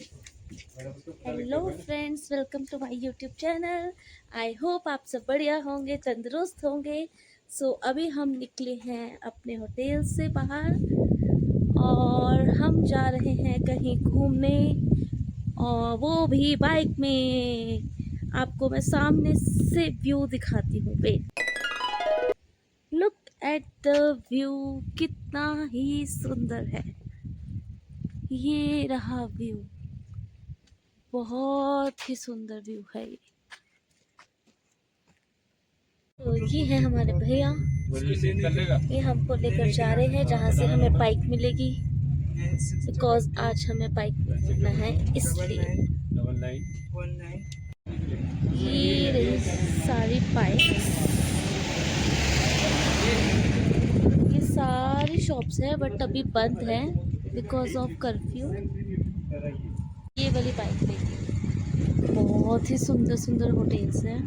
Hello friends, welcome to my YouTube channel. I hope आप सब बढ़िया होंगे, तंदुरुस्त होंगे। अभी हम निकले हैं अपने होटल से बाहर और हम जा रहे हैं कहीं घूमने, और वो भी बाइक में। आपको मैं सामने से व्यू दिखाती हूँ। Wait, look at the view, कितना ही सुंदर है। ये रहा व्यू, बहुत ही सुंदर व्यू है ये। तो ये है हमारे भैया, ये हमको लेकर जा रहे हैं जहाँ से हमें बाइक मिलेगी, बिकॉज आज हमें बाइक में घूमना है इसलिए। ये रही सारी बाइक्स, ये सारी शॉप्स है बट अभी बंद है बिकॉज ऑफ कर्फ्यू। ये वाली बाइक देखिए, बहुत ही सुंदर सुंदर होटल्स हैं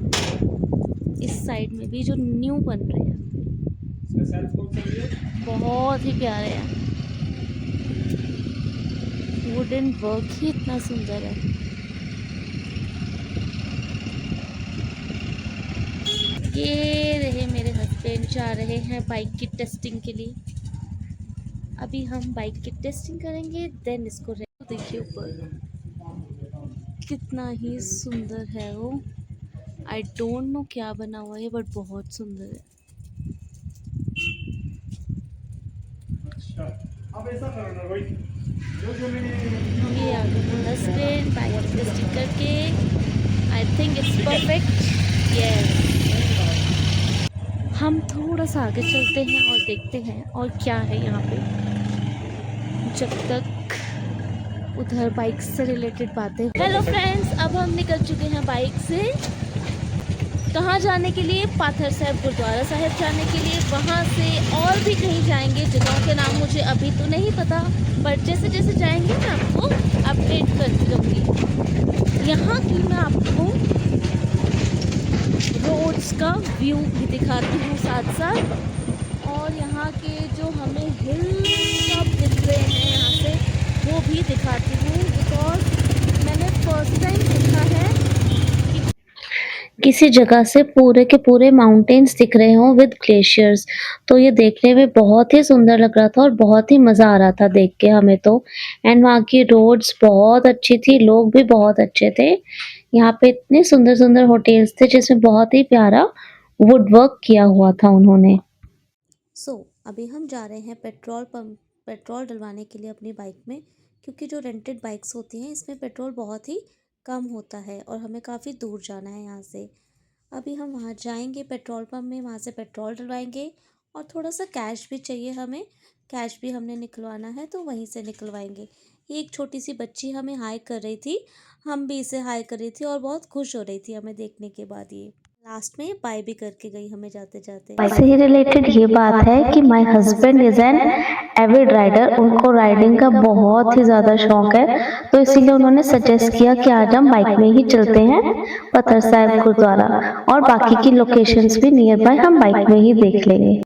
इस साइड में भी जो न्यू बन रहे हैं, बहुत ही प्यारे हैं। वुडन वर्क ही इतना सुंदर है। ये रहे मेरे हस्बैंड, जा रहे हैं बाइक की टेस्टिंग के लिए। अभी हम बाइक की टेस्टिंग करेंगे, देन इसको देखिए ऊपर कितना ही सुंदर है वो। आई डोंट नो क्या बना हुआ है बट बहुत सुंदर है। अब ऐसा करो ना भाई, ये आ गए हस्बैंड बाइक की टेस्टिंग करके। I think it's perfect. Yes, हम थोड़ा सा आगे चलते हैं और देखते हैं और क्या है यहाँ पे, जब तक उधर बाइक से रिलेटेड बातें। हेलो फ्रेंड्स, अब हम निकल चुके हैं बाइक से। कहाँ जाने के लिए? पाथर साहिब गुरुद्वारा साहिब जाने के लिए। वहाँ से और भी कहीं जाएंगे, जगहों के नाम मुझे अभी तो नहीं पता, बट जैसे जैसे जाएंगे मैं आपको अपडेट करती रहूँगी। यहाँ की मैं आपको रोड्स का व्यू भी दिखाती हूँ साथ साथ, और यहाँ के जो हमें हिल सब दिख रहे हैं यहाँ से वो भी दिखाती हूँ, बिकॉज मैंने फर्स्ट टाइम देखा है कि किसी जगह से पूरे के पूरे माउंटेन्स दिख रहे हों विद ग्लेशियर्स। तो ये देखने में बहुत ही सुंदर लग रहा था और बहुत ही मज़ा आ रहा था देख के हमें तो। एंड वहाँ की रोड्स बहुत अच्छी थी, लोग भी बहुत अच्छे थे। यहाँ पे इतने सुंदर सुंदर होटल्स थे जिसमें बहुत ही प्यारा वुड वर्क किया हुआ था उन्होंने। अभी हम जा रहे हैं पेट्रोल डलवाने के लिए अपनी बाइक में, क्योंकि जो रेंटेड बाइक्स होती हैं इसमें पेट्रोल बहुत ही कम होता है और हमें काफ़ी दूर जाना है यहाँ से। अभी हम वहाँ जाएंगे पेट्रोल पंप में, वहाँ से पेट्रोल डलवाएंगे और थोड़ा सा कैश भी चाहिए हमें, कैश भी हमने निकलवाना है तो वहीं से निकलवाएंगे। ये एक छोटी सी बच्ची हमें हाय कर रही थी, हम भी इसे हाय कर रही थी और बहुत खुश हो रही थी हमें देखने के बाद। ये लास्ट में बाय भी करके गई हमें जाते जाते। से ही रिलेटेड ये बात है कि my husband is an avid rider, उनको राइडिंग का बहुत ही ज़्यादा शौक है, तो इसीलिए उन्होंने सजेस्ट किया कि आज हम बाइक में ही चलते हैं पत्थर साहिब गुरुद्वारा, और बाकी की लोकेशंस भी नियर बाय हम बाइक में ही देख लेंगे।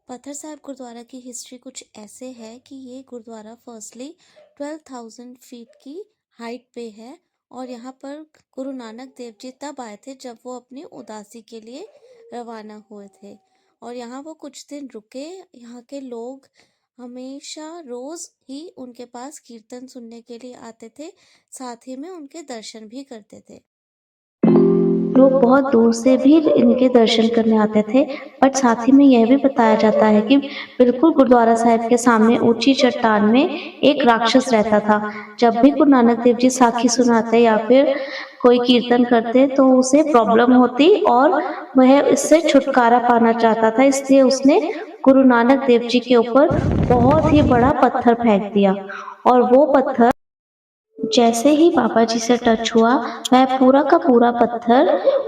पत्थर साहिब गुरुद्वारा की हिस्ट्री कुछ ऐसे है कि ये गुरुद्वारा फर्स्टली 12,000 फीट की हाइट पे है, और यहाँ पर गुरु नानक देव जी तब आए थे जब वो अपनी उदासी के लिए रवाना हुए थे, और यहाँ वो कुछ दिन रुके। यहाँ के लोग हमेशा रोज़ ही उनके पास कीर्तन सुनने के लिए आते थे, साथ ही में उनके दर्शन भी करते थे। लोग बहुत दूर से भी इनके दर्शन करने आते थे, बट साथ ही में यह भी बताया जाता है कि बिल्कुल गुरुद्वारा साहिब के सामने ऊंची चट्टान में एक राक्षस रहता था। जब भी गुरु नानक देव जी साखी सुनाते या फिर कोई कीर्तन करते तो उसे प्रॉब्लम होती और वह इससे छुटकारा पाना चाहता था, इसलिए उसने गुरु नानक देव जी के ऊपर बहुत ही बड़ा पत्थर फेंक दिया, और वो पत्थर जैसे ही बाबा जी से टच हुआ वह पूरा का पूरा पत्थर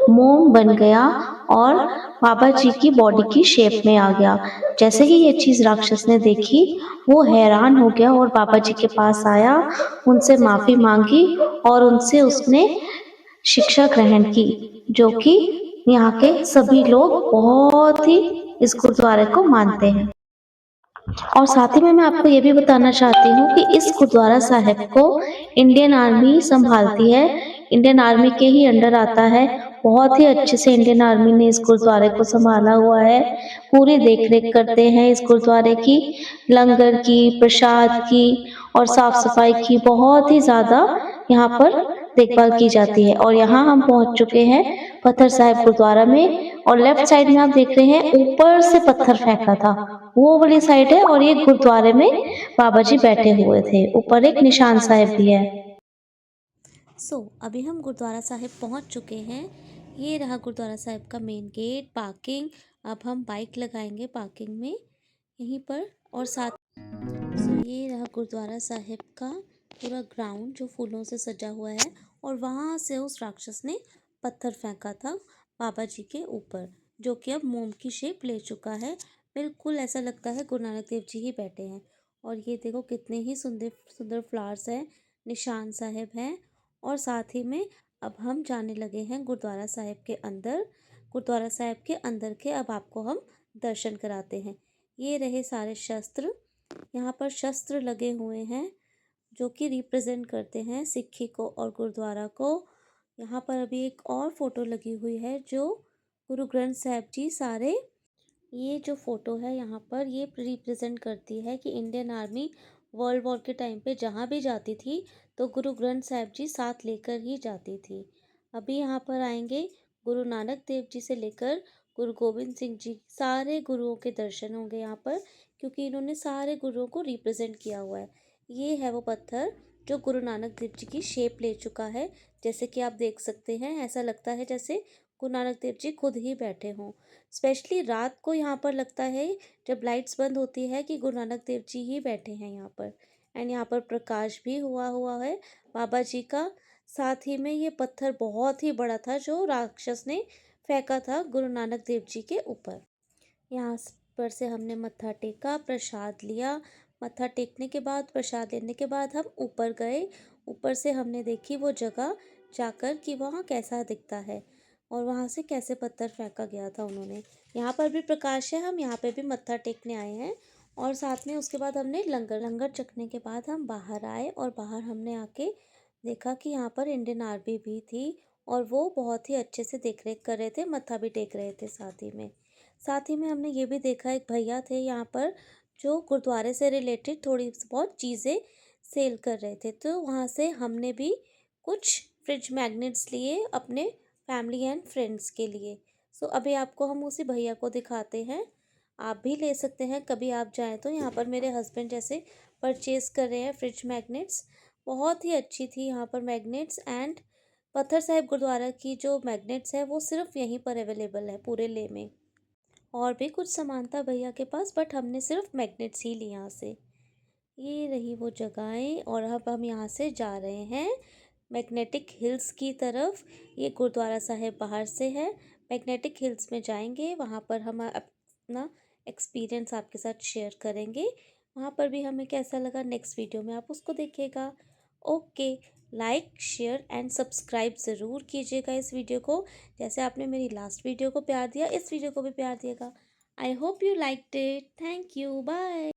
मोम बन गया और बाबा जी की बॉडी की शेप में आ गया। जैसे ही ये चीज़ राक्षस ने देखी वो हैरान हो गया और बाबा जी के पास आया, उनसे माफ़ी मांगी और उनसे उसने शिक्षा ग्रहण की, जो कि यहाँ के सभी लोग बहुत ही इस गुरुद्वारे को मानते हैं। और साथ ही में मैं आपको ये भी बताना चाहती हूँ कि इस गुरुद्वारा साहिब को इंडियन आर्मी संभालती है, इंडियन आर्मी के ही अंडर आता है। बहुत ही अच्छे से इंडियन आर्मी ने इस गुरुद्वारे को संभाला हुआ है, पूरी देख-रेख करते हैं इस गुरुद्वारे की, लंगर की, प्रसाद की और साफ-सफाई की बहुत ही ज़्यादा यहाँ पर देखभाल की जाती है। और यहाँ हम पहुँच चुके हैं पत्थर साहिब गुरुद्वारा में और लेफ्ट साइड में आप देख रहे हैं ऊपर से पत्थर फेंका था, वो वाली साइड है और ये गुरुद्वारे में बाबा जी बैठे हुए थे। ऊपर एक निशान साहिब भी है। अभी हम गुरुद्वारा साहिब पहुंच चुके हैं। ये रहा गुरुद्वारा साहिब का मेन गेट, पार्किंग। अब हम बाइक लगाएंगे पार्किंग में यहीं पर। और साथ ये रहा गुरुद्वारा साहिब का पूरा ग्राउंड जो फूलों से सजा हुआ है। और वहाँ से उस राक्षस ने पत्थर फेंका था बाबा जी के ऊपर, जो कि अब मोम की शेप ले चुका है। बिल्कुल ऐसा लगता है गुरु नानक देव जी ही बैठे हैं। और ये देखो कितने ही सुंदर सुंदर फ्लावर्स हैं, निशान साहिब हैं। और साथ ही में अब हम जाने लगे हैं गुरुद्वारा साहिब के अंदर। गुरुद्वारा साहिब के अंदर के अब आपको हम दर्शन कराते हैं। ये रहे सारे शस्त्र, यहाँ पर शस्त्र लगे हुए हैं जो कि रिप्रेजेंट करते हैं सिक्खी को और गुरुद्वारा को। यहाँ पर अभी एक और फोटो लगी हुई है जो गुरु ग्रंथ साहिब जी सारे, ये जो फोटो है यहाँ पर ये रिप्रेजेंट करती है कि इंडियन आर्मी वर्ल्ड वॉर के टाइम पे जहाँ भी जाती थी तो गुरु ग्रंथ साहिब जी साथ लेकर ही जाती थी। अभी यहाँ पर आएंगे गुरु नानक देव जी से लेकर गुरु गोविंद सिंह जी, सारे गुरुओं के दर्शन होंगे यहाँ पर, क्योंकि इन्होंने सारे गुरुओं को रिप्रेजेंट किया हुआ है। ये है वो पत्थर जो गुरु नानक देव जी की शेप ले चुका है। जैसे कि आप देख सकते हैं, ऐसा लगता है जैसे गुरु नानक देव जी खुद ही बैठे हों। स्पेशली रात को यहाँ पर लगता है जब लाइट्स बंद होती है कि गुरु नानक देव जी ही बैठे हैं यहाँ पर। एंड यहाँ पर प्रकाश भी हुआ हुआ है बाबा जी का। साथ ही में ये पत्थर बहुत ही बड़ा था जो राक्षस ने फेंका था गुरु नानक देव जी के ऊपर। यहाँ पर से हमने मत्था टेका, प्रसाद लिया। मत्था टेकने के बाद, प्रसाद लेने के बाद हम ऊपर गए। ऊपर से हमने देखी वो जगह जाकर कि वहाँ कैसा दिखता है और वहाँ से कैसे पत्थर फेंका गया था उन्होंने। यहाँ पर भी प्रकाश है, हम यहाँ पे भी मत्था टेकने आए हैं। और साथ में उसके बाद हमने लंगर चखने के बाद हम बाहर आए और बाहर हमने आके देखा कि यहाँ पर इंडियन आर्मी भी थी और वो बहुत ही अच्छे से देख रेख कर रहे थे, मत्था भी टेक रहे थे साथ ही में हमने ये भी देखा एक भैया थे यहाँ पर जो गुरुद्वारे से रिलेटेड थोड़ी बहुत चीज़ें सेल कर रहे थे। तो वहाँ से हमने भी कुछ फ्रिज मैग्नेट्स लिए अपने फैमिली एंड फ्रेंड्स के लिए। अभी आपको हम उसी भैया को दिखाते हैं। आप भी ले सकते हैं कभी आप जाएं तो। यहाँ पर मेरे हस्बैंड जैसे परचेज़ कर रहे हैं फ्रिज मैग्नेट्स। बहुत ही अच्छी थी यहाँ पर मैग्नेट्स। एंड पत्थर साहिब गुरुद्वारा की जो मैग्नेट्स है वो सिर्फ यहीं पर अवेलेबल है पूरे ले में। और भी कुछ सामान था भैया के पास बट हमने सिर्फ मैग्नेट्स ही ली यहाँ से। ये रही वो जगहें और अब हम यहाँ से जा रहे हैं मैग्नेटिक हिल्स की तरफ। ये गुरुद्वारा साहिब बाहर से है, मैग्नेटिक हिल्स में जाएंगे, वहाँ पर हम अपना एक्सपीरियंस आपके साथ शेयर करेंगे। वहाँ पर भी हमें कैसा लगा नेक्स्ट वीडियो में आप उसको देखिएगा। Okay, like share and subscribe ज़रूर कीजिएगा इस वीडियो को। जैसे आपने मेरी लास्ट वीडियो को प्यार दिया, इस वीडियो को भी प्यार दिएगा। I hope you liked it. Thank you, bye.